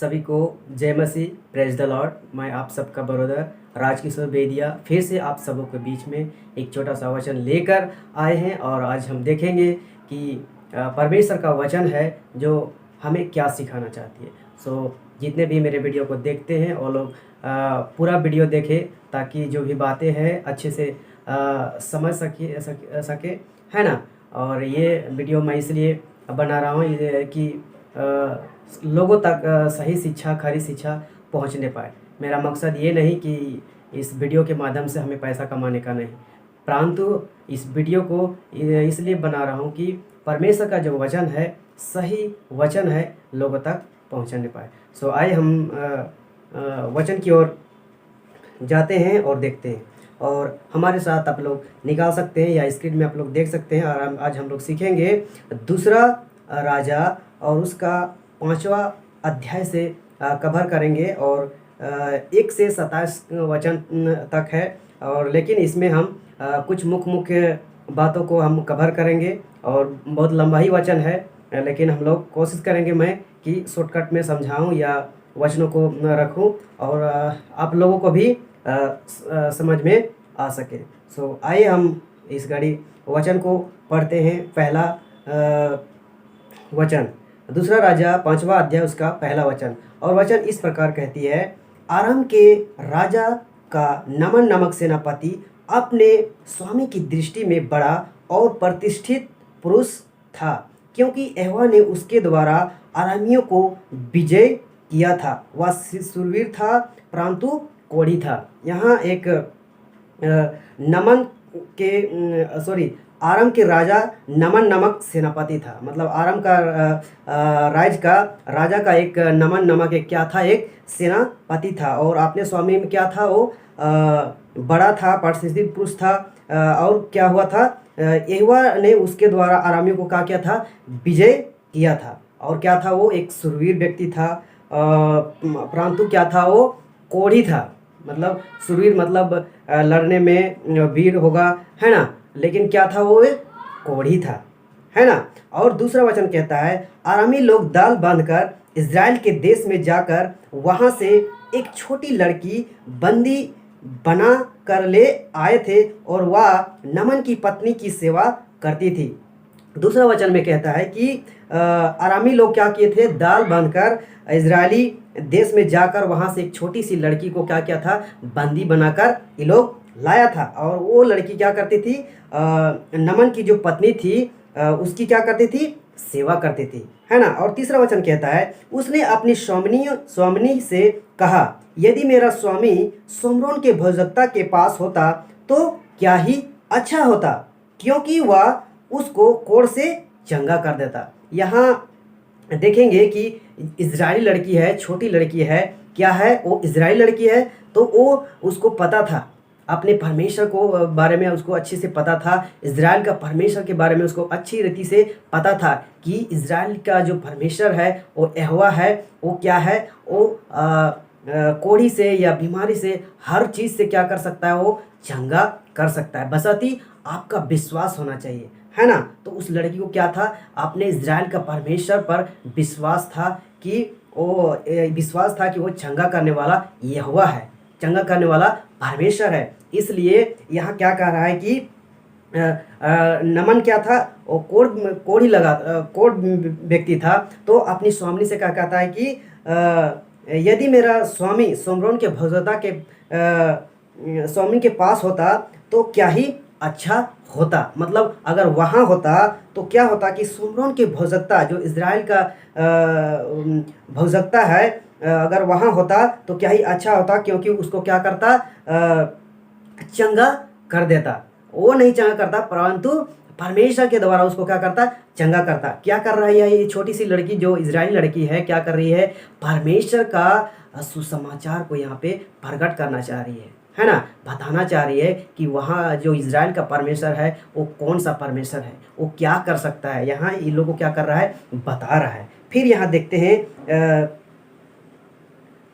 सभी को जय मसीह, प्रेज द लॉर्ड। मैं आप सबका ब्रदर राजकिशोर बेदिया फिर से आप सबों के बीच में एक छोटा सा वचन लेकर आए हैं। और आज हम देखेंगे कि परमेश्वर का वचन है जो हमें क्या सिखाना चाहती है। जितने भी मेरे वीडियो को देखते हैं वो लोग पूरा वीडियो देखें ताकि जो भी बातें हैं अच्छे से समझ सके, है ना। और ये वीडियो मैं इसलिए बना रहा हूँ कि लोगों तक सही शिक्षा, खरी शिक्षा पहुंचने पाए। मेरा मकसद ये नहीं कि इस वीडियो के माध्यम से हमें पैसा कमाने का नहीं, परंतु इस वीडियो को इसलिए बना रहा हूँ कि परमेश्वर का जो वचन है, सही वचन है, लोगों तक पहुंचने पाए। आइए हम वचन की ओर जाते हैं और देखते हैं। और हमारे साथ आप लोग निकाल सकते हैं या स्क्रीन में आप लोग देख सकते हैं। और आज हम लोग सीखेंगे दूसरा राजा और उसका 5वां अध्याय से कवर करेंगे। और 1 से 27 वचन तक है। और लेकिन इसमें हम कुछ मुख्य बातों को हम कवर करेंगे। और बहुत लंबा ही वचन है, लेकिन हम लोग कोशिश करेंगे मैं कि शॉर्टकट में समझाऊं या वचनों को रखूं और आप लोगों को भी समझ में आ सके। आइए हम इस घड़ी वचन को पढ़ते हैं। पहला वचन, दूसरा राजा 5वां अध्याय, उसका पहला वचन। और वचन इस प्रकार कहती है, आराम के राजा का नमन नामक सेनापति अपने स्वामी की दृष्टि में बड़ा और प्रतिष्ठित पुरुष था, क्योंकि यहोवा ने उसके द्वारा अरामियों को विजय किया था। वह शूरवीर था परंतु कोढ़ी था। यहाँ एक आराम के राजा नमन नामक सेनापति था। मतलब आराम का राजा का एक नमन नामक एक क्या था, एक सेनापति था। और अपने स्वामी में क्या था, वो बड़ा था, प्रतिष्ठित पुरुष था। और क्या हुआ था, यहोवा ने उसके द्वारा अरामियों को क्या किया था, विजय किया था। और क्या था, वो एक शूरवीर व्यक्ति था, परंतु क्या था, वो कोढ़ी था। मतलब शूरवीर मतलब लड़ने में वीर होगा, है ना, लेकिन क्या था, वो एक कोढ़ी था, है ना। और दूसरा वचन कहता है, आरामी लोग दाल बांधकर इज़राइल के देश में जाकर वहां से एक छोटी लड़की बंदी बना कर ले आए थे और वह नमन की पत्नी की सेवा करती थी। दूसरा वचन में कहता है कि आरामी लोग क्या किए थे, दाल बांधकर इजरायली देश में जाकर वहां से एक छोटी सी लड़की को क्या किया था, बंदी बनाकर ये लोग लाया था। और वो लड़की क्या करती थी, नमन की जो पत्नी थी उसकी क्या करती थी, सेवा करती थी, है ना। और तीसरा वचन कहता है, उसने अपनी स्वामिनी से कहा, यदि मेरा स्वामी सोमरोन के भोजकता के पास होता तो क्या ही अच्छा होता, क्योंकि वह उसको कोढ़ से चंगा कर देता। यहाँ देखेंगे कि इजरायली लड़की है, छोटी लड़की है, क्या है, वो इजरायली लड़की है। तो वो उसको पता था, अपने परमेश्वर को बारे में उसको अच्छे से पता था, इजराइल का परमेश्वर के बारे में उसको अच्छी रीति से पता था कि इजराइल का जो परमेश्वर है वो यहोवा है। वो क्या है, वो कोढ़ी से या बीमारी से, हर चीज़ से क्या कर सकता है, वो चंगा कर सकता है, बशर्ते आपका विश्वास होना चाहिए, है ना। तो उस लड़की को क्या था, अपने इजराइल का परमेश्वर पर विश्वास था कि वो चंगा करने वाला यहोवा है, चंगा करने वाला परमेश्वर है। इसलिए यहाँ क्या कह रहा है कि नमन क्या था, वो कोढ़ व्यक्ति था। तो अपनी स्वामी से क्या कहता है कि यदि मेरा स्वामी सोमरोन के भोजकता के स्वामी के पास होता तो क्या ही अच्छा होता। मतलब अगर वहाँ होता तो क्या होता कि सोमरोन के भोजकता, जो इजराइल का भोजकता है, अगर वहाँ होता तो क्या ही अच्छा होता, क्योंकि उसको क्या करता, चंगा कर देता। वो नहीं चंगा करता, परंतु परमेश्वर के द्वारा उसको क्या करता, चंगा करता। क्या कर रहा है ये छोटी सी लड़की, जो इजरायली लड़की है, क्या कर रही है, परमेश्वर का सुसमाचार को यहाँ पे प्रकट करना चाह रही है ना, बताना चाह रही है कि वहाँ जो इजराइल का परमेश्वर है वो कौन सा परमेश्वर है, वो क्या कर सकता है। यहाँ इन लोगों को क्या कर रहा है, बता रहा है। फिर यहाँ देखते हैं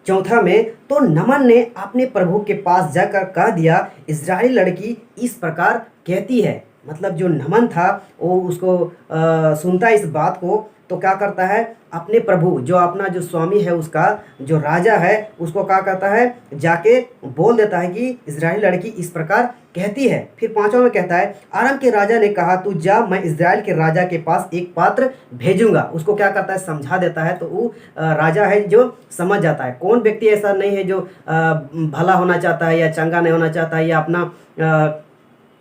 चौथा में, तो नमन ने अपने प्रभु के पास जाकर कह दिया, इजरायली लड़की इस प्रकार कहती है, मतलब जो नमन था वो उसको सुनता है इस बात को, तो क्या करता है, अपने प्रभु जो अपना जो स्वामी है उसका जो राजा है उसको क्या करता है, जाके बोल देता है कि इजराइली लड़की इस प्रकार कहती है। फिर 5वां में कहता है, आराम के राजा ने कहा तू जा, मैं इजराइल के राजा के पास एक पात्र भेजूंगा। उसको क्या करता है, समझा देता है। तो वो राजा है जो समझ जाता है। कौन व्यक्ति ऐसा नहीं है जो भला होना चाहता है या चंगा नहीं होना चाहता है या अपना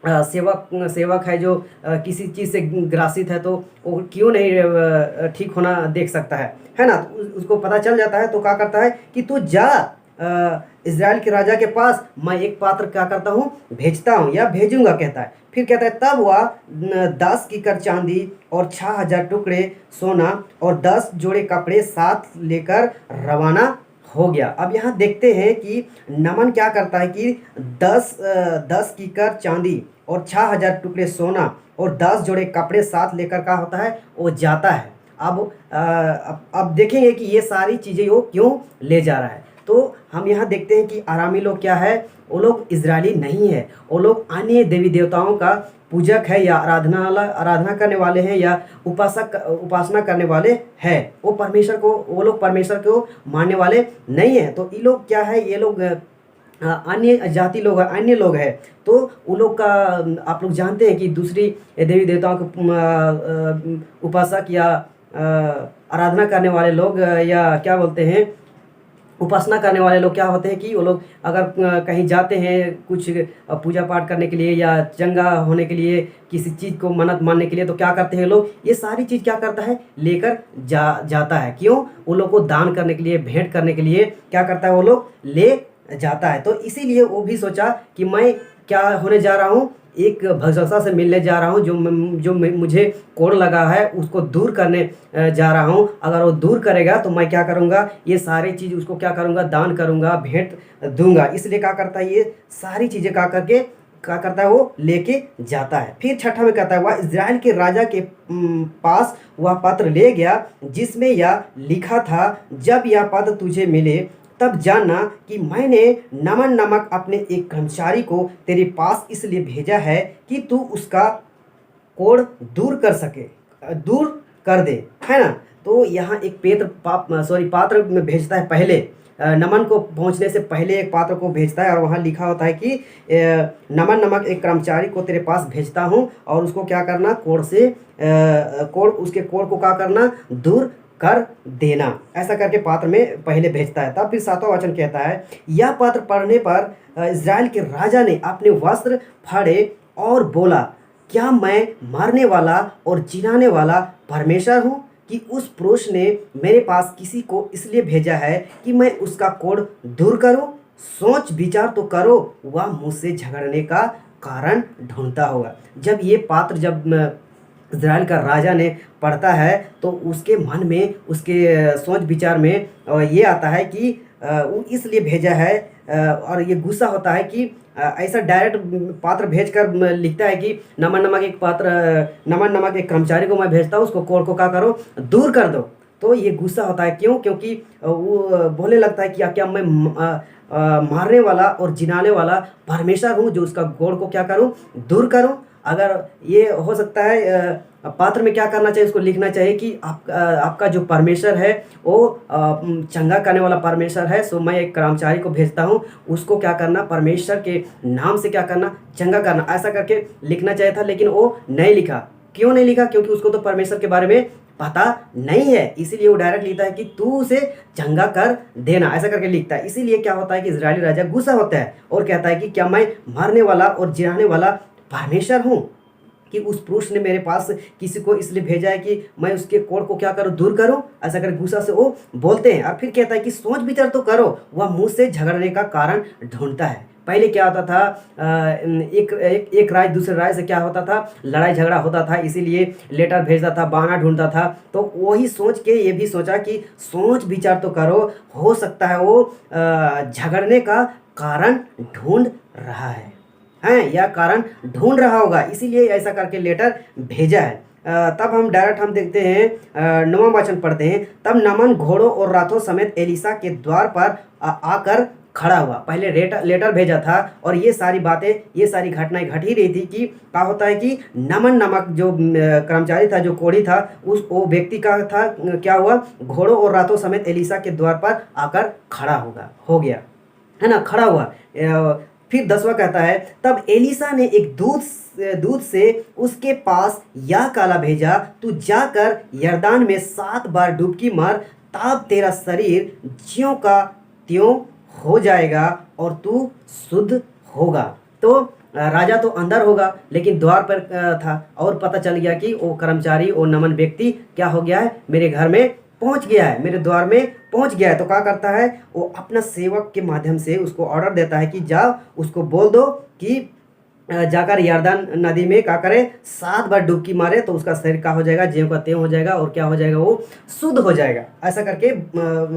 सेवक सेवक है जो किसी चीज़ से ग्रासित है तो वो क्यों नहीं ठीक होना देख सकता है ना। तो उसको पता चल जाता है। तो क्या करता है कि तू जा इजराइल के राजा के पास, मैं एक पात्र क्या करता हूँ, भेजता हूँ या भेजूंगा कहता है। फिर कहता है, तब वह 10 कीकर चांदी और 6000 टुकड़े सोना और 10 जोड़े कपड़े साथ लेकर रवाना हो गया। अब यहाँ देखते हैं कि नमन क्या करता है कि 10 कीकर चांदी और 6000 टुकड़े सोना और 10 जोड़े कपड़े साथ लेकर क्या होता है, वो जाता है। अब देखेंगे कि ये सारी चीज़ें वो क्यों ले जा रहा है। तो हम यहाँ देखते हैं कि आरामी लोग क्या है, वो लोग इजरायली नहीं है, वो लोग अन्य देवी देवताओं का पूजक है या आराधना करने वाले हैं या उपासना करने वाले हैं। वो लोग परमेश्वर को मानने वाले नहीं है। तो ये लोग क्या है, ये लोग अन्य जाति लोग है, अन्य लोग है। तो वो लोग का आप लोग जानते हैं कि दूसरी देवी देवताओं के उपासक या आराधना करने वाले लोग या क्या बोलते हैं, उपासना करने वाले लोग क्या होते हैं कि वो लोग अगर कहीं जाते हैं कुछ पूजा पाठ करने के लिए या चंगा होने के लिए, किसी चीज़ को मन्नत मानने के लिए, तो क्या करते हैं लोग, ये सारी चीज़ क्या करता है, लेकर जाता है। क्यों? वो लोग को दान करने के लिए, भेंट करने के लिए क्या करता है, वो लोग ले जाता है। तो इसीलिए वो भी सोचा कि मैं क्या होने जा रहा हूँ, एक भगससा से मिलने जा रहा हूँ जो मुझे कोड़ लगा है उसको दूर करने जा रहा हूँ। अगर वो दूर करेगा तो मैं क्या करूँगा, ये सारी चीज़ उसको क्या करूँगा, दान करूँगा, भेंट दूंगा। इसलिए क्या करता है, ये सारी चीज़ें क्या करता है, वो लेके जाता है। फिर 6ठा में कहता है, वह इजराइल के राजा के पास वह पत्र ले गया जिसमें यह लिखा था, जब यह पत्र तुझे मिले तब जानना कि मैंने नमन नामक अपने एक कर्मचारी को तेरे पास इसलिए भेजा है कि तू उसका कोड़ दूर कर दे, है ना। तो यहाँ एक पात्र में भेजता है। पहले नमन को पहुँचने से पहले एक पात्र को भेजता है और वहाँ लिखा होता है कि नमन नामक एक कर्मचारी को तेरे पास भेजता हूँ और उसको क्या करना, उसके कोड़ को क्या करना, दूर कर देना। ऐसा करके पात्र में पहले भेजता है। तब फिर 7वां वचन कहता है, यह पत्र पढ़ने पर इजराइल के राजा ने अपने वस्त्र फाड़े और बोला, क्या मैं मारने वाला और जिनाने वाला परमेश्वर हूँ कि उस पुरुष ने मेरे पास किसी को इसलिए भेजा है कि मैं उसका कोड़ दूर करूँ। सोच विचार तो करो, वह मुझसे झगड़ने का कारण ढूंढता होगा। जब ये पात्र इजराइल का राजा ने पढ़ता है तो उसके मन में, उसके सोच विचार में ये आता है कि वो इसलिए भेजा है और ये गुस्सा होता है कि ऐसा डायरेक्ट पात्र भेजकर लिखता है कि नमन नमक एक कर्मचारी को मैं भेजता हूँ, उसको कोड़ को क्या करो, दूर कर दो। तो ये गुस्सा होता है। क्यों? क्योंकि वो बोलने लगता है कि क्या मैं मारने वाला और जिनाने वाला परमेश्वर हूँ जो उसका कोड़ को क्या करूँ, दूर करूँ। अगर ये हो सकता है पात्र में क्या करना चाहिए, उसको लिखना चाहिए कि आपका जो परमेश्वर है वो चंगा करने वाला परमेश्वर है। सो मैं एक कर्मचारी को भेजता हूँ, उसको क्या करना, परमेश्वर के नाम से क्या करना, चंगा करना। ऐसा करके लिखना चाहिए था, लेकिन वो नहीं लिखा। क्यों नहीं लिखा? क्योंकि उसको तो परमेश्वर के बारे में पता नहीं है। इसीलिए वो डायरेक्ट लिखता है कि तू उसे चंगा कर देना, ऐसा करके लिखता है। इसीलिए क्या होता है कि इजरायली राजा गुस्सा होता है और कहता है कि क्या मैं मारने वाला और जिनाने वाला परमेश्वर हूँ कि उस पुरुष ने मेरे पास किसी को इसलिए भेजा है कि मैं उसके कोड़ को क्या करूं, दूर करूं। ऐसा कर गुस्सा से वो बोलते हैं। और फिर कहता है कि सोच विचार तो करो, वह मुझसे झगड़ने का कारण ढूंढता है। पहले क्या होता था, एक राज दूसरे राज से क्या होता था, लड़ाई झगड़ा होता था, इसीलिए लेटर भेजता था, बहाना ढूंढता था। तो वही सोच के ये भी सोचा कि सोच विचार तो करो, हो सकता है वो झगड़ने का कारण ढूंढ रहा है या कारण ढूंढ रहा होगा, इसीलिए ऐसा करके लेटर भेजा है। तब हम देखते हैं 9वां वचन पढ़ते हैं। तब नमन घोड़ों और राथों समेत एलीशा के द्वार पर आकर खड़ा हुआ। पहले लेटर भेजा था और ये सारी बातें, ये सारी घटनाएं घट ही रही थी कि क्या होता है कि नमन नामक जो कर्मचारी था, जो कोढ़ी था, उस वो व्यक्ति का था क्या हुआ, घोड़ों और रातों समेत एलिसा के द्वार पर आकर खड़ा हो गया, है ना, खड़ा हुआ। फिर 10वां कहता है, तब एलिसा ने एक दूत से उसके पास यह काला भेजा, तू जाकर यरदान में 7 बार डुबकी मार, तब तेरा शरीर ज्यों का त्यों हो जाएगा और तू शुद्ध होगा। तो राजा तो अंदर होगा लेकिन द्वार पर था और पता चल गया कि वो कर्मचारी, वो नमन व्यक्ति क्या हो गया है, मेरे घर में पहुंच गया है, मेरे द्वार में पहुंच गया है। तो क्या करता है, वो अपना सेवक के माध्यम से उसको ऑर्डर देता है कि जाओ उसको बोल दो कि जाकर यरदान नदी में क्या करे, 7 बार डुबकी मारे तो उसका शरीर क्या हो जाएगा, ज्यों का त्यों हो जाएगा और क्या हो जाएगा, वो शुद्ध हो जाएगा। ऐसा करके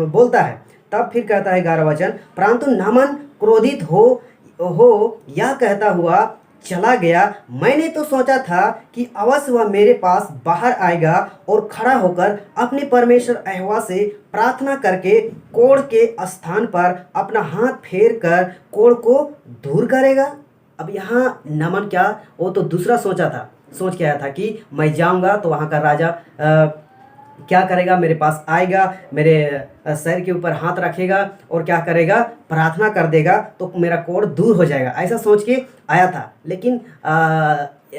बोलता है। तब फिर कहता है 11वां वचन, परंतु नामान क्रोधित हो यह कहता हुआ चला गया, मैंने तो सोचा था कि अवश्य वह मेरे पास बाहर आएगा और खड़ा होकर अपने परमेश्वर यहोवा से प्रार्थना करके कोढ़ के स्थान पर अपना हाथ फेर कर कोढ़ को दूर करेगा। अब यहाँ नमन क्या, वो तो दूसरा सोचा था, सोच के आया था कि मैं जाऊंगा तो वहाँ का राजा क्या करेगा, मेरे पास आएगा, मेरे सर के ऊपर हाथ रखेगा और क्या करेगा, प्रार्थना कर देगा तो मेरा कोढ़ दूर हो जाएगा, ऐसा सोच के आया था। लेकिन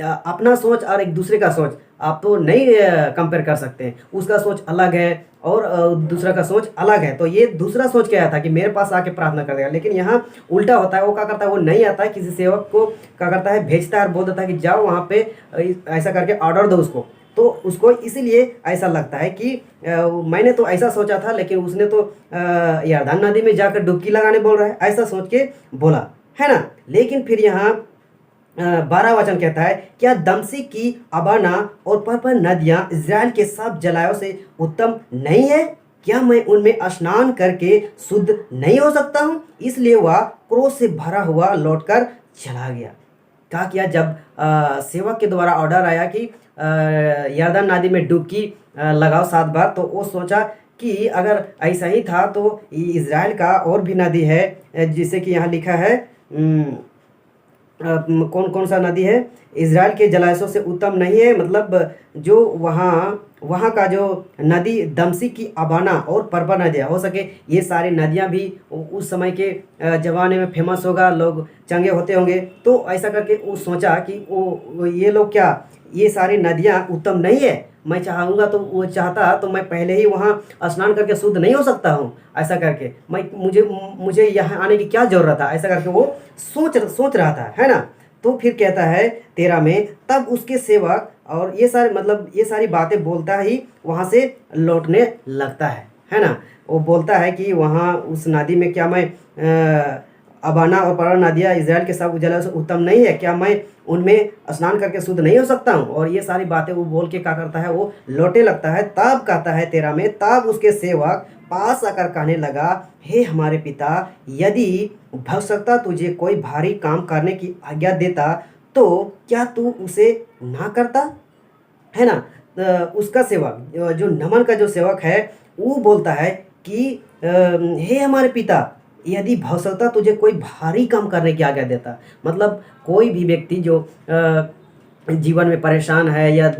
अपना सोच और एक दूसरे का सोच आप तो नहीं कंपेयर कर सकते हैं। उसका सोच अलग है और दूसरा का सोच अलग है। तो ये दूसरा सोच के आया था कि मेरे पास आके प्रार्थना कर देगा, लेकिन यहाँ उल्टा होता है। वो क्या करता है, वो नहीं आता है, किसी सेवक को क्या करता है, भेजता है और बोल देता है कि जाओ वहाँ पे ऐसा करके ऑर्डर दो उसको। तो उसको इसीलिए ऐसा लगता है कि मैंने तो ऐसा सोचा था, लेकिन उसने तो यरदान नदी में जाकर डुबकी लगाने बोल रहा है, ऐसा सोच के बोला, है ना। लेकिन फिर यहाँ 12 वचन कहता है, क्या दमश्क की अबाना और पर्पल नदियाँ इज़राइल के सब जलायों से उत्तम नहीं है? क्या मैं उनमें स्नान करके शुद्ध नहीं हो सकता हूँ? इसलिए वह क्रोध से भरा हुआ लौटकर चला गया। क्या किया, जब सेवक के द्वारा ऑर्डर आया कि यरदन नदी में डुबकी लगाओ 7 बार, तो वो सोचा कि अगर ऐसा ही था तो इज़राइल का और भी नदी है, जिसे कि यहाँ लिखा है कौन कौन सा नदी है, इज़राइल के जलाशयों से उत्तम नहीं है। मतलब जो वहाँ का जो नदी दमश्क की अबाना और पर्पल नदियाँ, हो सके ये सारी नदियाँ भी उस समय के ज़माने में फेमस होगा, लोग चंगे होते होंगे। तो ऐसा करके वो सोचा कि वो ये लोग क्या, ये सारी नदियाँ उत्तम नहीं है, मैं चाहूँगा तो वो चाहता तो मैं पहले ही वहाँ स्नान करके शुद्ध नहीं हो सकता हूँ, ऐसा करके मुझे यहाँ आने की क्या ज़रूरत है, ऐसा करके वो सोच रहा था, है ना। तो फिर कहता है 13 में, तब उसके सेवक और ये सारे मतलब ये सारी बातें बोलता ही वहाँ से लौटने लगता है ना। वो बोलता है कि वहाँ उस नदी में क्या मैं अबाना और पर्पल नदियाँ इज़राइल के सब जल से उत्तम नहीं है, क्या मैं उनमें स्नान करके शुद्ध नहीं हो सकता हूँ? और ये सारी बातें वो बोल के क्या करता है, वो लौटे लगता है। तब कहता है 13 में, तब उसके सेवक पास आकर कहने लगा, हे हमारे पिता, यदि भविष्यवक्ता तुझे कोई भारी काम करने की आज्ञा देता तो क्या तू उसे ना करता, है ना। उसका सेवक जो नमन का जो सेवक है वो बोलता है कि हे हमारे पिता, यदि भविष्यवक्ता तुझे कोई भारी काम करने की आज्ञा देता, मतलब कोई भी व्यक्ति जो जीवन में परेशान है या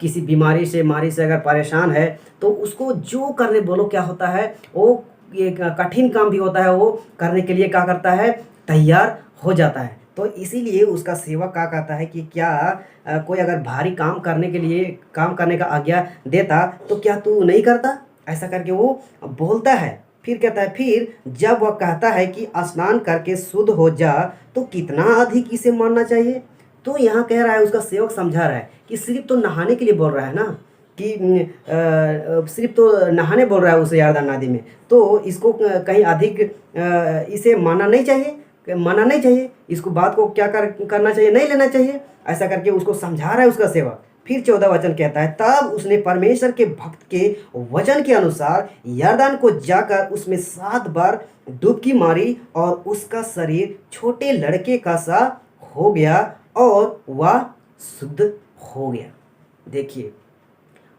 किसी बीमारी से अगर परेशान है तो उसको जो करने बोलो क्या होता है, वो एक कठिन काम भी होता है, वो करने के लिए क्या करता है, तैयार हो जाता है। तो इसीलिए उसका सेवक क्या कहता है कि क्या कोई अगर भारी काम करने का आज्ञा देता तो क्या तू नहीं करता, ऐसा करके वो बोलता है। फिर कहता है, फिर जब वह कहता है कि स्नान करके शुद्ध हो जा तो कितना अधिक इसे मानना चाहिए। तो यहाँ कह रहा है, उसका सेवक समझा रहा है कि सिर्फ तो नहाने के लिए बोल रहा है ना, कि सिर्फ तो नहाने बोल रहा है उसे यरदन नदी में, तो इसको कहीं अधिक इसे मानना नहीं चाहिए, इसको बात को क्या करना चाहिए, नहीं लेना चाहिए, ऐसा करके उसको समझा रहा है उसका सेवक। फिर 14 वचन कहता है, तब उसने परमेश्वर के भक्त के वचन के अनुसार यरदन को जाकर उसमें 7 बार डुबकी मारी और उसका शरीर छोटे लड़के का सा हो गया और वह शुद्ध हो गया। देखिए,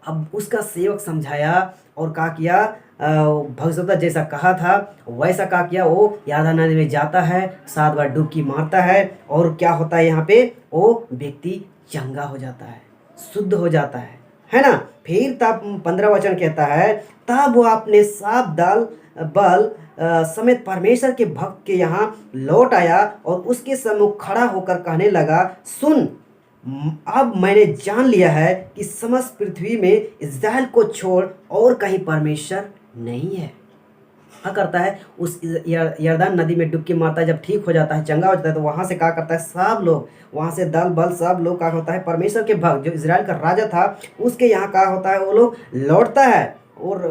अब उसका सेवक समझाया और क्या किया, भगवता जैसा कहा था वैसा क्या किया, वो यरदन नदी में जाता है, 7 बार डुबकी मारता है और क्या होता है यहाँ पे, वो व्यक्ति चंगा हो जाता है, शुद्ध हो जाता है ना। फिर तब 15 वचन कहता है, तब वो अपने साफ दाल बल समेत परमेश्वर के भक्त के यहाँ लौट आया और उसके सम्मुख खड़ा होकर कहने लगा, सुन, अब मैंने जान लिया है कि समस्त पृथ्वी में इस्राएल को छोड़ और कहीं परमेश्वर नहीं है। क्या करता है, उस यरदन नदी में डुबकी मारता है, जब ठीक हो जाता है, चंगा हो जाता है, तो वहाँ से क्या करता है, सब लोग वहाँ से दल बल सब लोग क्या होता है, परमेश्वर के भक्त जो इजराइल का राजा था उसके यहाँ क्या होता है, वो लोग लौटता है और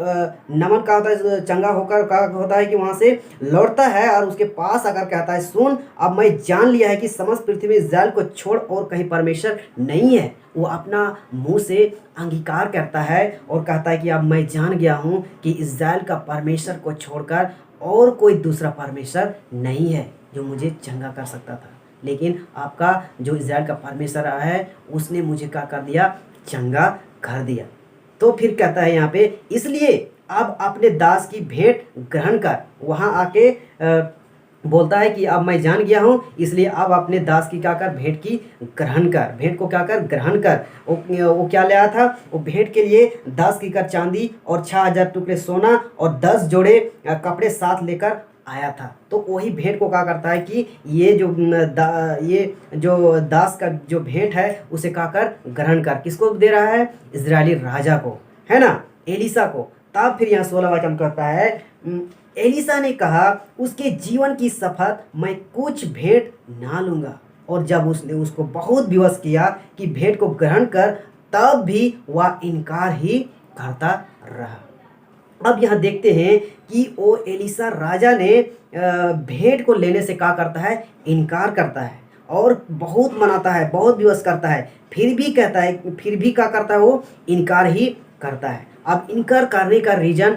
नमन का होता है, चंगा होकर क्या होता है कि वहाँ से लौटता है और उसके पास आकर कहता है, सुन, अब मैं जान लिया है कि समस्त पृथ्वी में इस्राएल को छोड़ और कहीं परमेश्वर नहीं है। वो अपना मुंह से अंगीकार करता है और कहता है कि अब मैं जान गया हूँ कि इस्राएल का परमेश्वर को छोड़कर और कोई दूसरा परमेश्वर नहीं है जो मुझे चंगा कर सकता था, लेकिन आपका जो इस्राएल का परमेश्वर है उसने मुझे क्या कर दिया, चंगा कर दिया। तो फिर कहता है यहाँ पे, इसलिए अब अपने दास की भेंट ग्रहण कर, वहाँ आके बोलता है कि अब मैं जान गया हूँ, इसलिए अब अपने दास की क्या कर, भेंट की ग्रहण कर, भेंट को क्या कर, ग्रहण कर। वो क्या ले आया था, वो भेंट के लिए 10 कीकर चांदी और 6000 टुकड़े सोना और 10 जोड़े कपड़े साथ लेकर आया था। तो वही भेंट को क्या करता है कि ये जो दास का जो भेंट है उसे क्या कर, ग्रहण कर। किसको दे रहा है, इजरायली राजा को, है ना, एलीसा को। तब फिर यहाँ 16 वचन कहता है, एलीसा ने कहा, उसके जीवन की शपथ मैं कुछ भेंट ना लूँगा। और जब उसने उसको बहुत विवश किया कि भेंट को ग्रहण कर, तब भी वह इनकार ही करता रहा। अब यहाँ देखते हैं कि वो एलीसा राजा ने भेंट को लेने से क्या करता है, इनकार करता है और बहुत मनाता है, बहुत विवश करता है, फिर भी कहता है, फिर भी क्या करता है, वो इनकार ही करता है। अब इनकार करने का रीज़न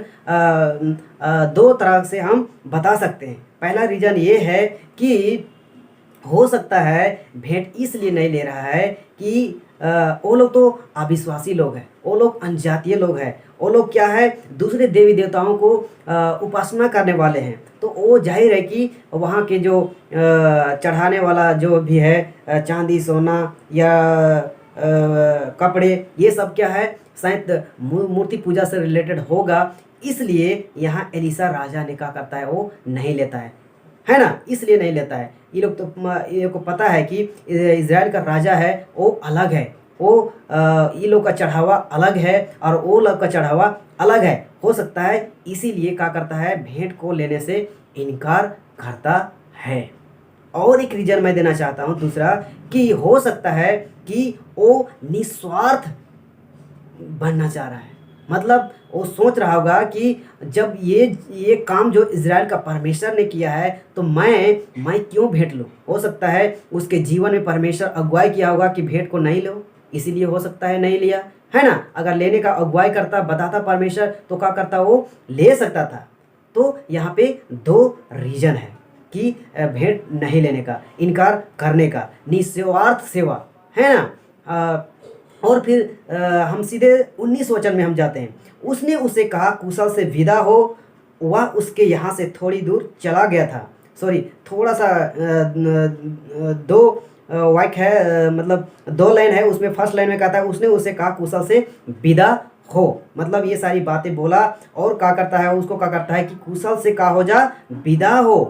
2 तरह से हम बता सकते हैं। पहला रीज़न ये है कि हो सकता है भेंट इसलिए नहीं ले रहा है कि वो लोग तो अविश्वासी लोग हैं, वो लोग अनजातीय लोग हैं, वो लोग क्या है, दूसरे देवी देवताओं को उपासना करने वाले हैं। तो वो जाहिर है कि वहाँ के जो चढ़ाने वाला जो भी है चांदी सोना या कपड़े, ये सब क्या है, शायद मूर्ति पूजा से रिलेटेड होगा। इसलिए यहाँ एलीसा राजा ने क्या करता है, वो नहीं लेता है ना, इसलिए नहीं लेता है। ये लोग तो ये को पता है कि इजराइल का राजा है वो अलग है, वो ये लोग का चढ़ावा अलग है और वो लोग का चढ़ावा अलग है। हो सकता है इसीलिए क्या करता है, भेंट को लेने से इनकार करता है। और एक रीज़न मैं देना चाहता हूँ दूसरा, कि हो सकता है कि वो निस्वार्थ बनना चाह रहा है। मतलब वो सोच रहा होगा कि जब ये काम जो इजराइल का परमेश्वर ने किया है तो मैं क्यों भेंट लूँ। हो सकता है उसके जीवन में परमेश्वर अगुवाई किया होगा कि भेंट को नहीं लो, इसीलिए हो सकता है नहीं लिया, है ना। अगर लेने का अगुवाई करता, बताता परमेश्वर, तो क्या करता, वो ले सकता था। तो यहाँ पे 2 रीज़न है कि भेंट नहीं लेने का, इनकार करने का, निस्वार्थ सेवा, है ना। और फिर हम सीधे 19 वचन में हम जाते हैं। उसने उसे कहा, कुशल से विदा हो। वह उसके यहाँ से थोड़ी दूर चला गया था। सॉरी, थोड़ा सा 2 वाक्य है, मतलब 2 लाइन है उसमें। फर्स्ट लाइन में कहता है, उसने उसे कहा, कुशल से विदा हो, मतलब ये सारी बातें बोला और क्या करता है, उसको क्या करता है कि कुशल से का हो जा, विदा हो।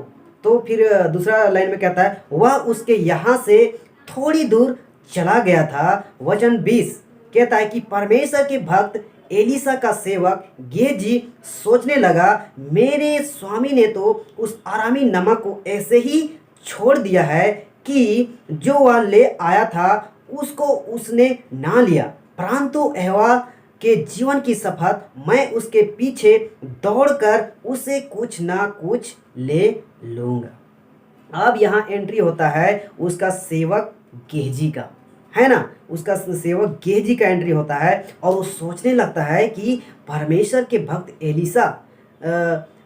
तो फिर दूसरा लाइन में कहता है, वह उसके यहाँ से थोड़ी दूर चला गया था। वचन 20 कहता है कि परमेश्वर के भक्त एलीसा का सेवक गेहजी सोचने लगा, मेरे स्वामी ने तो उस आरामी नमक को ऐसे ही छोड़ दिया है कि जो वह ले आया था उसको उसने ना लिया, परंतु यहोवा के जीवन की शपथ मैं उसके पीछे दौड़कर उसे कुछ ना कुछ ले लूँगा। अब यहाँ एंट्री होता है उसका सेवक गेहजी का, है ना, उसका सेवक गेहजी का एंट्री होता है और वो सोचने लगता है कि परमेश्वर के भक्त एलीसा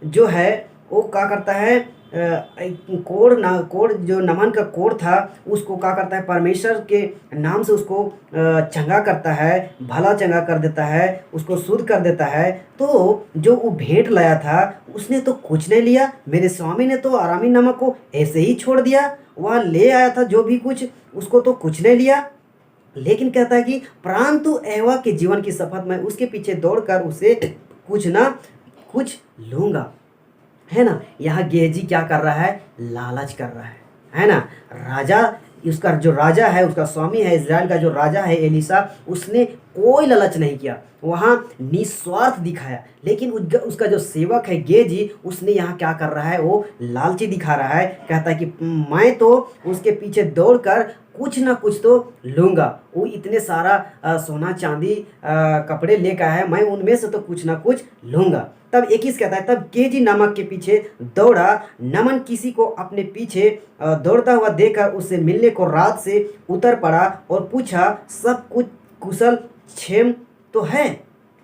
जो है वो क्या करता है, कोढ़ जो नमन का कोढ़ था उसको क्या करता है, परमेश्वर के नाम से उसको चंगा करता है, भला चंगा कर देता है, उसको शुद्ध कर देता है। तो जो वो भेंट लाया था उसने तो कुछ नहीं लिया, मेरे स्वामी ने तो आरामी नमक को ऐसे ही छोड़ दिया। वह ले आया था जो भी कुछ, उसको तो कुछ नहीं लिया। लेकिन कहता है कि परंतु एवा के जीवन की शपथ में उसके पीछे दौड़कर उसे कुछ ना कुछ लूंगा, है ना। यहाँ गेहजी क्या कर रहा है, लालच कर रहा है ना। राजा, उसका जो राजा है, उसका स्वामी है, इज़राइल का जो राजा है एलीशा, उसने कोई लालच नहीं किया, वहाँ निस्वार्थ दिखाया। लेकिन उसका जो सेवक है गेजी, उसने यहाँ क्या कर रहा है, वो लालची दिखा रहा है। कहता है कि मैं तो उसके पीछे दौड़कर कुछ ना कुछ तो लूँगा, वो इतने सारा सोना चांदी कपड़े लेकर है, मैं उनमें से तो कुछ ना कुछ लूँगा। तब 21 कहता है, तब गेजी नमक के पीछे दौड़ा। नमन किसी को अपने पीछे दौड़ता हुआ देखकर उससे मिलने को रात से उतर पड़ा और पूछा, सब कुछ कुशल क्षेम तो है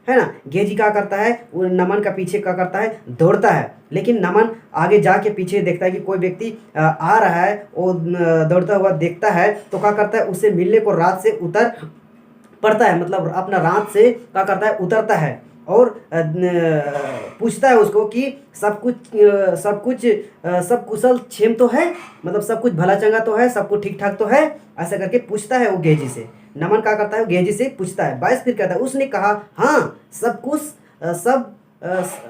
ना। गेजी क्या करता है, वो नमन का पीछे क्या करता है, दौड़ता है। लेकिन नमन आगे जाके पीछे देखता है कि कोई व्यक्ति आ रहा है, वो दौड़ता हुआ देखता है, तो क्या करता है, उससे मिलने को रात से उतर पड़ता है, मतलब अपना रात से क्या करता है, उतरता है और पूछता है उसको कि सब कुछ सब कुशल क्षेम तो है, मतलब सब कुछ भला चंगा तो है, सब कुछ ठीक ठाक तो है, ऐसा करके पूछता है वो गेजी से। नमन क्या करता है, गेजी से पूछता है। 22 फिर कहता है, उसने कहा हाँ सब कुछ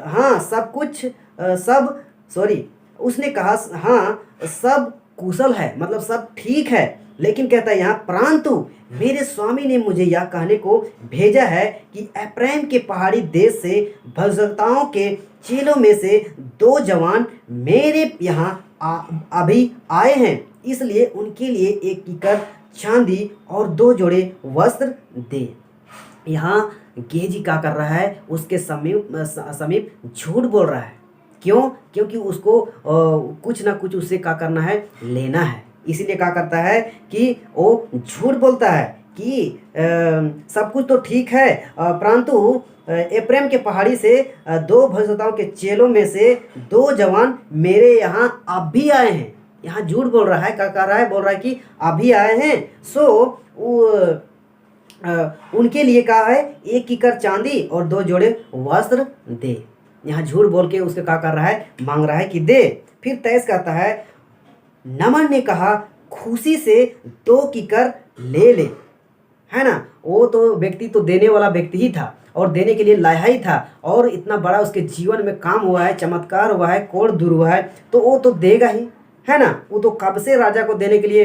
हाँ सब कुछ सब सॉरी उसने कहा हाँ सब कुशल है, मतलब सब ठीक है। लेकिन कहता है यहाँ, परंतु मेरे स्वामी ने मुझे यह कहने को भेजा है कि एप्रैम के पहाड़ी देश से भजताओं के चेलों में से 2 जवान मेरे यहाँ अभी आए हैं, इसलिए उनके लिए 1 कीकर चांदी और 2 जोड़े वस्त्र दे। यहाँ गेजी क्या कर रहा है, उसके समीप झूठ बोल रहा है। क्यों? क्योंकि उसको कुछ ना कुछ उससे क्या करना है, लेना है। इसीलिए क्या करता है कि वो झूठ बोलता है कि सब कुछ तो ठीक है, परंतु एप्रैम के पहाड़ी से 2 भजताओं के चेलों में से 2 जवान मेरे यहाँ अभी आए हैं। यहाँ झूठ बोल रहा है, क्या कर रहा है, बोल रहा है कि अभी आए हैं, सो उनके लिए कहा है 1 कीकर चांदी और 2 जोड़े वस्त्र दे। यहाँ झूठ बोल के उसके क्या कर रहा है, मांग रहा है कि दे। फिर 23 कहता है, नमन ने कहा खुशी से 2 कीकर ले ले, है ना। वो तो व्यक्ति तो देने वाला व्यक्ति ही था और देने के लिए लाया ही था, और इतना बड़ा उसके जीवन में काम हुआ है, चमत्कार हुआ है, कोढ़ दूर हुआ है, तो वो तो देगा ही, है ना। वो तो कब से राजा को देने के लिए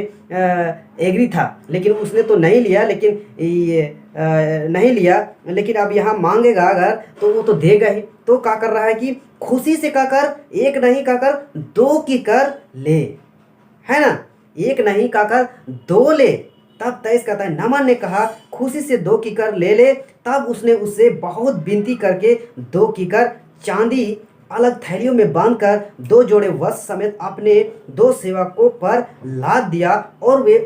एग्री था, लेकिन उसने तो नहीं लिया, लेकिन ये नहीं लिया, लेकिन अब यहाँ मांगेगा अगर तो वो तो देगा ही। तो क्या कर रहा है कि खुशी से क्या कर, 1 नहीं क्या कर, 2 कीकर ले, है ना। 1 नहीं क्या कर, 2 ले। तब 23 कहता है, नमन ने कहा खुशी से 2 कीकर ले ले। तब उसने उससे बहुत विनती करके 2 कीकर चांदी अलग थैलियों में बांधकर 2 जोड़े वस्त्र समेत अपने 2 सेवकों पर लाद दिया, और वे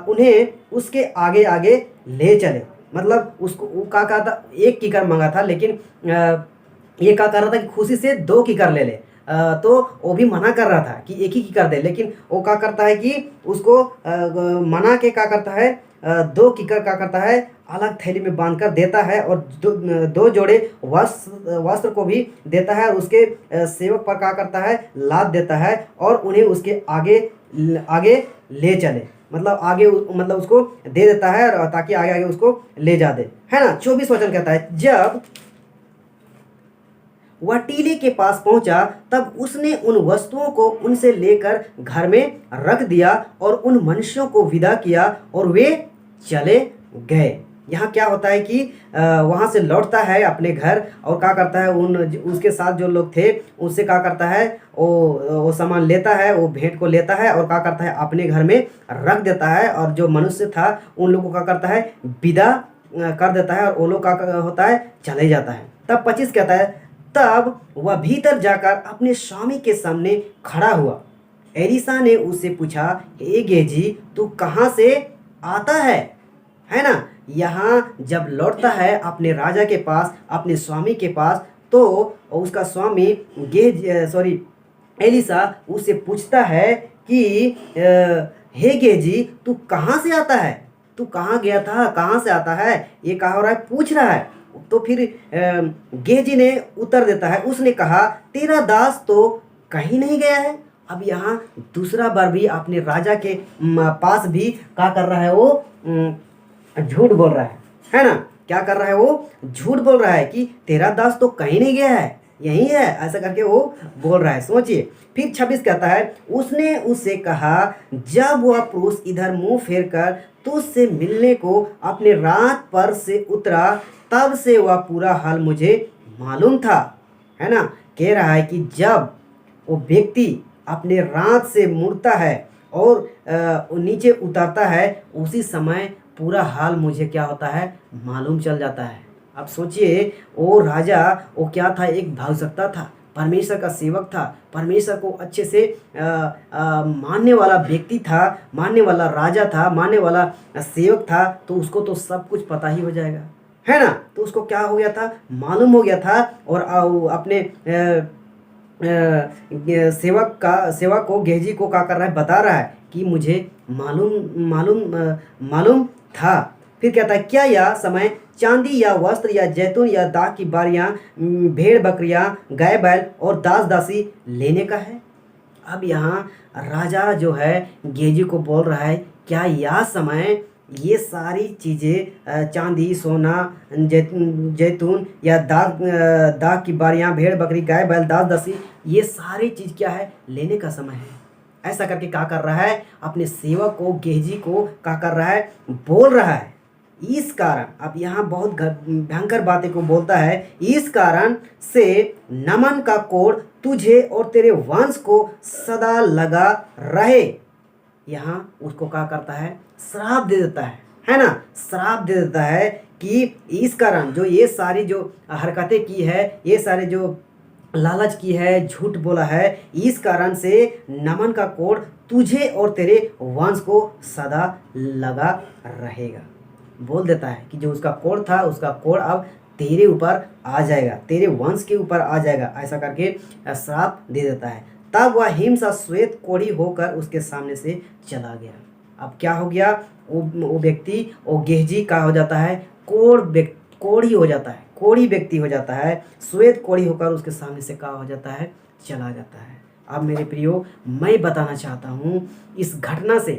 उन्हें उसके आगे आगे ले चले। मतलब उसको वो क्या कहा था, 1 कीकर मांगा था, लेकिन ये क्या कर रहा था कि खुशी से 2 कीकर ले ले। तो वो भी मना कर रहा था कि 1 ही कीकर दे, लेकिन वो क्या करता है कि उसको मना के क्या करता है, 2 कीकर क्या करता है, अलग थैली में बांध कर देता है, और 2 जोड़े वस्त्र को भी देता है, और उसके सेवक पर क्या करता है, लाद देता है, और उन्हें उसके आगे आगे ले चले, मतलब आगे मतलब उसको दे देता है, ताकि आगे आगे उसको ले जा दे, है ना। 24 वचन कहता है, जब वह टीले के पास पहुंचा तब उसने उन वस्तुओं को उनसे लेकर घर में रख दिया और उन मनुष्यों को विदा किया और वे चले गए। यहाँ क्या होता है कि वहाँ से लौटता है अपने घर, और क्या करता है, उसके साथ जो लोग थे उससे क्या करता है, वो सामान लेता है, वो भेंट को लेता है और क्या करता है, अपने घर में रख देता है, और जो मनुष्य था उन लोगों को क्या करता है, विदा कर देता है, और वो लोग क्या होता है, चले जाता है। तब 25 कहता है, तब वह भीतर जाकर अपने स्वामी के सामने खड़ा हुआ। एलीशा ने उससे पूछा, हे गेजी तू कहाँ से आता है ना। यहाँ जब लौटता है अपने राजा के पास, अपने स्वामी के पास, तो उसका स्वामी एलिसा उससे पूछता है कि हे गेजी, तू कहाँ से आता है? तू कहाँ गया था, कहाँ से आता है? ये कहा हो रहा है, पूछ रहा है। तो फिर गेजी ने उत्तर देता है, उसने कहा, तेरा दास तो कहीं नहीं गया है। अब यहाँ दूसरा बार भी अपने राजा के पास भी क्या कर रहा है, वो झूठ बोल रहा है ना? क्या कर रहा है, वो झूठ बोल रहा है कि तेरा दास तो कहीं नहीं गया है, यही है, ऐसा करके वो बोल रहा है। सोचिए, फिर 26 कहता है, उसने उससे कहा, जब वह पुरुष इधर मुंह फेर कर तुझसे मिलने को अपने रात पर से उतरा, तब से वह पूरा हाल मुझे मालूम था। है ना? कह रहा है कि जब वो व्यक्ति अपने रात से मुड़ता है और नीचे उतरता है, उसी समय पूरा हाल मुझे क्या होता है, मालूम चल जाता है। अब सोचिए, वो राजा, वो क्या था, एक भावुकता था, परमेश्वर का सेवक था, परमेश्वर को अच्छे से मानने वाला व्यक्ति था, मानने वाला राजा था, मानने वाला सेवक था। तो उसको तो सब कुछ पता ही हो जाएगा, है ना? तो उसको क्या हो गया था, मालूम हो गया था। और अपने सेवक को, गेहजी को क्या कर रहा है, बता रहा है कि मुझे मालूम मालूम मालूम था। फिर कहता है, क्या यह समय चांदी या वस्त्र या जैतून या दाख की बारियां, भेड़ बकरियां, गाय बैल और दास दासी लेने का है? अब यहाँ राजा जो है गेहजी को बोल रहा है, क्या यह समय ये सारी चीज़ें, चांदी सोना, जैतून या दाग की बारियां, भेड़ बकरी, गाय बैल, दास दासी, ये सारी चीज़ क्या है, लेने का समय है? ऐसा करके क्या कर रहा है, अपने सेवक को, गेहजी को क्या कर रहा है, बोल रहा है। इस कारण, अब यहाँ बहुत भयंकर बातें को बोलता है, इस कारण से नमन का कोढ़ तुझे और तेरे वंश को सदा लगा रहे। यहाँ उसको क्या करता है, श्राप दे देता है ना? श्राप दे देता है कि इस कारण जो ये सारी जो हरकतें की है, ये सारे जो लालच की है, झूठ बोला है, इस कारण से नमन का कोढ़ तुझे और तेरे वंश को सदा लगा रहेगा। बोल देता है कि जो उसका कोढ़ था, उसका कोढ़ अब तेरे ऊपर आ जाएगा, तेरे वंश के ऊपर आ जाएगा, ऐसा करके श्राप दे देता है। तब वह हिमसा श्वेत कोढ़ी होकर उसके सामने से चला गया। अब क्या हो गया, वो व्यक्ति, वो गेहजी का हो जाता है, कोढ़ी हो जाता है, कोढ़ी व्यक्ति हो जाता है, श्वेत कोढ़ी होकर उसके सामने से क्या हो जाता है, चला जाता है। अब मेरे प्रियो, मैं बताना चाहता हूँ इस घटना से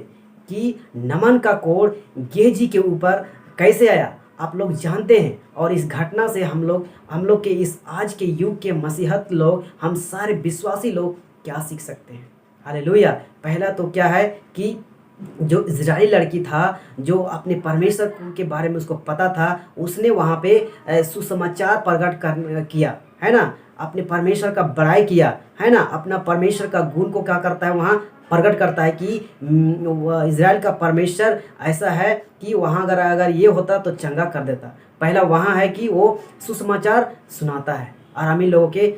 कि नमन का कोढ़ गेहजी के ऊपर कैसे आया, आप लोग जानते हैं। और इस घटना से हम लोग के इस आज के युग के मसीहत लोग, हम सारे विश्वासी लोग क्या सीख सकते हैं? हालेलुया। पहला तो क्या है कि जो इजरायली लड़की था, जो अपने परमेश्वर के बारे में उसको पता था, उसने वहाँ पे सुसमाचार प्रकट किया, है ना? अपने परमेश्वर का बड़ाई किया, है ना? अपना परमेश्वर का गुण को क्या करता है, वहाँ प्रकट करता है कि इजराइल का परमेश्वर ऐसा है कि वहाँ अगर ये होता तो चंगा कर देता। पहला वहाँ है कि वो सुसमाचार सुनाता है आरामी लोगों के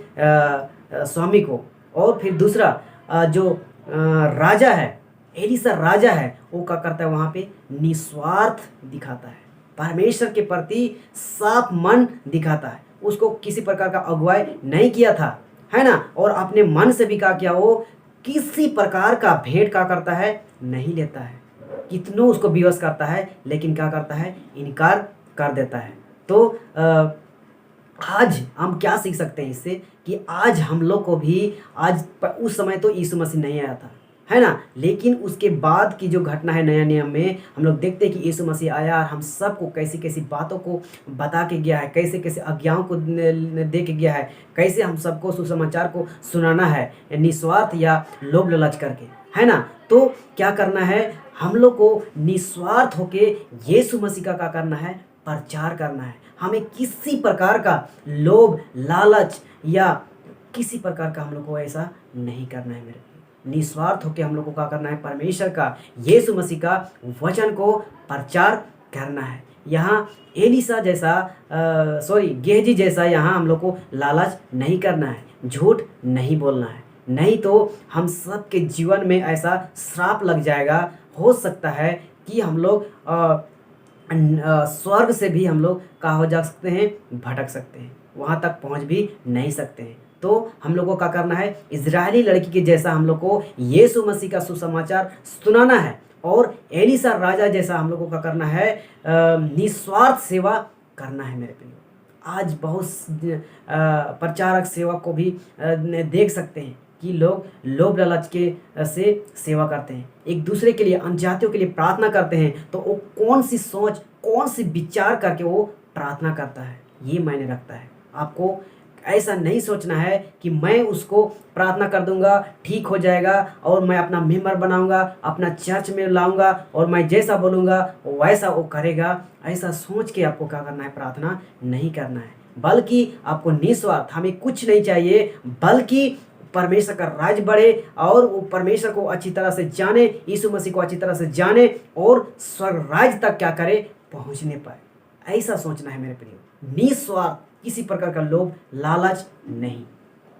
स्वामी को। और फिर दूसरा जो राजा है, एलिसा राजा है, वो क्या करता है, वहाँ पे निस्वार्थ दिखाता है, परमेश्वर के प्रति साफ मन दिखाता है। उसको किसी प्रकार का अगुवाई नहीं किया था, है ना? और अपने मन से भी क्या किया, वो किसी प्रकार का भेंट क्या करता है, नहीं लेता है। कितनों उसको विवश करता है, लेकिन क्या करता है, इनकार कर देता है। तो आज हम क्या सीख सकते हैं इससे, कि आज हम लोग को भी, आज उस समय तो यीशु मसीह नहीं आया था, है ना? लेकिन उसके बाद की जो घटना है नया नियम में, हम लोग देखते हैं कि यीशु मसीह आया और हम सबको कैसी कैसी बातों को बता के गया है, कैसे कैसे आज्ञाओं को दे के गया है, कैसे हम सबको सुसमाचार को सुनाना है, निस्वार्थ या लोभ लालच करके, है ना? तो क्या करना है, हम लोग को निस्वार्थ होके यीशु मसीह का क्या करना है, प्रचार करना है। हमें किसी प्रकार का लोभ लालच या किसी प्रकार का हम लोग को ऐसा नहीं करना है। मेरे निस्वार्थ होकर हम लोग को क्या करना है, परमेश्वर का, यीशु मसीह का वचन को प्रचार करना है। यहाँ एलिसा जैसा गेहजी जैसा यहाँ हम लोग को लालच नहीं करना है, झूठ नहीं बोलना है, नहीं तो हम सब के जीवन में ऐसा श्राप लग जाएगा। हो सकता है कि हम लोग स्वर्ग से भी हम लोग कहाँ हो जा सकते हैं, भटक सकते हैं, वहाँ तक पहुँच भी नहीं सकते हैं। तो हम लोगों को क्या करना है, इजरायली लड़की के जैसा हम लोग को यीशु मसीह का सुसमाचार सुनाना है और एलीसा राजा जैसा हम लोगों को क्या करना है, निस्वार्थ सेवा करना है मेरे प्रियो। आज बहुत प्रचारक सेवक को भी देख सकते हैं कि लोग लोभ लालच के से सेवा करते हैं, एक दूसरे के लिए, अनजातियों के लिए प्रार्थना करते हैं, तो वो कौन सी सोच, कौन सी विचार करके वो प्रार्थना करता है, ये मायने रखता है। आपको ऐसा नहीं सोचना है कि मैं उसको प्रार्थना कर दूंगा, ठीक हो जाएगा और मैं अपना मेंबर बनाऊंगा, अपना चर्च में लाऊंगा और मैं जैसा बोलूंगा वैसा वो करेगा। ऐसा सोच के आपको क्या करना है, प्रार्थना नहीं करना है, बल्कि आपको निस्वार्थ, हमें कुछ नहीं चाहिए, बल्कि परमेश्वर का राज बढ़े और वो परमेश्वर को अच्छी तरह से जाने, यीशु मसीह को अच्छी तरह से जाने और स्वर्ग राज तक क्या करे, पहुंचने पाए। ऐसा सोचना है मेरे प्रियो, निस्वार्थ, किसी प्रकार का लोभ लालच नहीं,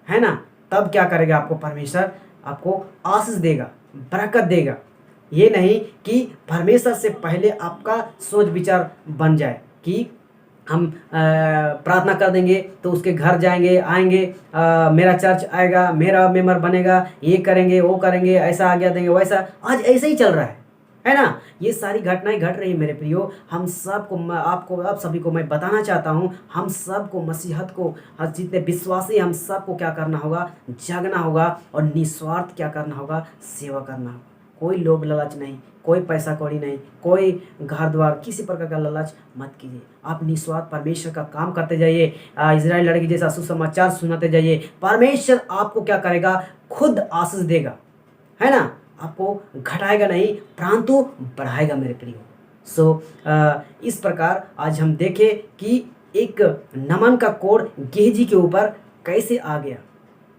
है ना। तब क्या करेगा, आपको परमेश्वर आपको आशीष देगा, बरकत देगा। ये नहीं कि परमेश्वर से पहले आपका सोच विचार बन जाए कि हम प्रार्थना कर देंगे तो उसके घर जाएंगे, आएंगे, मेरा चर्च आएगा, मेरा मेंबर बनेगा, ये करेंगे वो करेंगे, ऐसा आज्ञा देंगे वैसा। आज ऐसे ही चल रहा है ना। ये सारी घटनाएं घट रही है मेरे प्रियो। हम सबको, आपको, आप सभी को मैं बताना चाहता हूँ, हम सबको मसीहत को, जितने विश्वासी, हम सबको क्या करना होगा, जागना होगा और निस्वार्थ क्या करना होगा, सेवा करना होगा। कोई लोभ लालच नहीं, कोई पैसा कौड़ी नहीं, कोई घर द्वार, किसी प्रकार का लालच मत कीजिए। आप निस्वार्थ परमेश्वर का काम करते जाइए, इजराइल लड़की जैसा सुसमाचार सुनाते जाइए। परमेश्वर आपको क्या करेगा, खुद आशीष देगा, है ना। आपको घटाएगा नहीं, परंतु बढ़ाएगा मेरे प्रियो। इस प्रकार आज हम देखें कि एक नमन का कोड गेहजी के ऊपर कैसे आ गया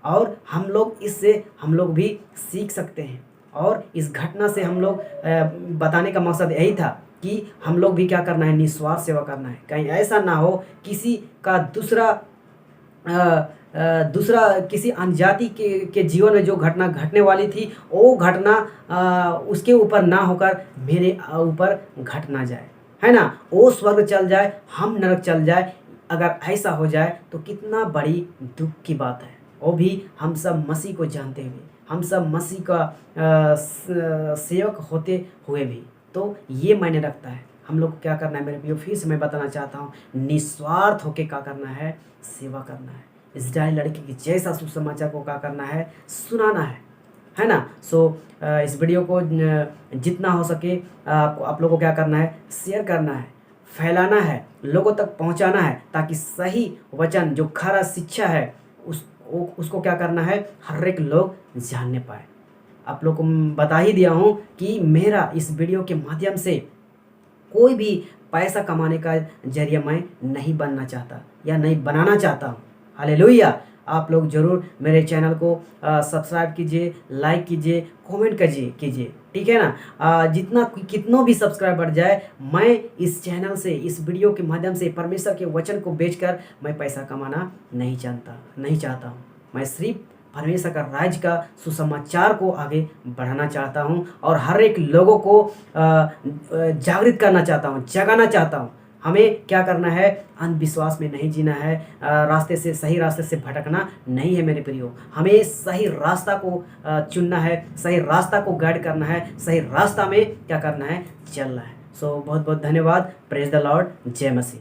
और हम लोग इससे हम लोग भी सीख सकते हैं। और इस घटना से हम लोग बताने का मकसद यही था कि हम लोग भी क्या करना है, निस्वार्थ सेवा करना है। कहीं ऐसा ना हो किसी का दूसरा किसी अनजाति के जीवन में जो घटना घटने वाली थी, वो घटना उसके ऊपर ना होकर मेरे ऊपर घट ना जाए, है ना। वो स्वर्ग चल जाए, हम नरक चल जाए। अगर ऐसा हो जाए तो कितना बड़ी दुख की बात है। वो भी हम सब मसीह को जानते हुए, हम सब मसीह का सेवक होते हुए भी। तो ये मायने रखता है हम लोग को क्या करना है मेरे प्रियो। फिर से मैं बताना चाहता हूँ, निस्वार्थ होके क्या करना है, सेवा करना है। इजराइल लड़की की जैसा सुसमाचार को क्या करना है, सुनाना है ना। इस वीडियो को जितना हो सके आप लोगों को क्या करना है, शेयर करना है, फैलाना है, लोगों तक पहुंचाना है, ताकि सही वचन जो खरा शिक्षा है उसको क्या करना है, हर एक लोग जानने पाए। आप लोग को बता ही दिया हूँ कि मेरा इस वीडियो के माध्यम से कोई भी पैसा कमाने का जरिया मैं नहीं बनना चाहता या नहीं बनाना चाहता हूँ। हालेलुया। आप लोग ज़रूर मेरे चैनल को सब्सक्राइब कीजिए, लाइक कीजिए, कमेंट कीजिए, ठीक है ना। कितनों भी सब्सक्राइब बढ़ जाए, मैं इस चैनल से, इस वीडियो के माध्यम से परमेश्वर के वचन को बेचकर मैं पैसा कमाना नहीं चाहता हूँ। मैं सिर्फ परमेश्वर का राज्य का सुसमाचार को आगे बढ़ाना चाहता हूँ और हर एक लोगों को जागृत करना चाहता हूँ, जगाना चाहता हूँ। हमें क्या करना है, अंधविश्वास में नहीं जीना है, सही रास्ते से भटकना नहीं है मेरे प्रियो। हमें सही रास्ता को चुनना है, सही रास्ता को गाइड करना है, सही रास्ता में क्या करना है, चलना है। बहुत बहुत धन्यवाद। Praise the Lord. जय मसीह।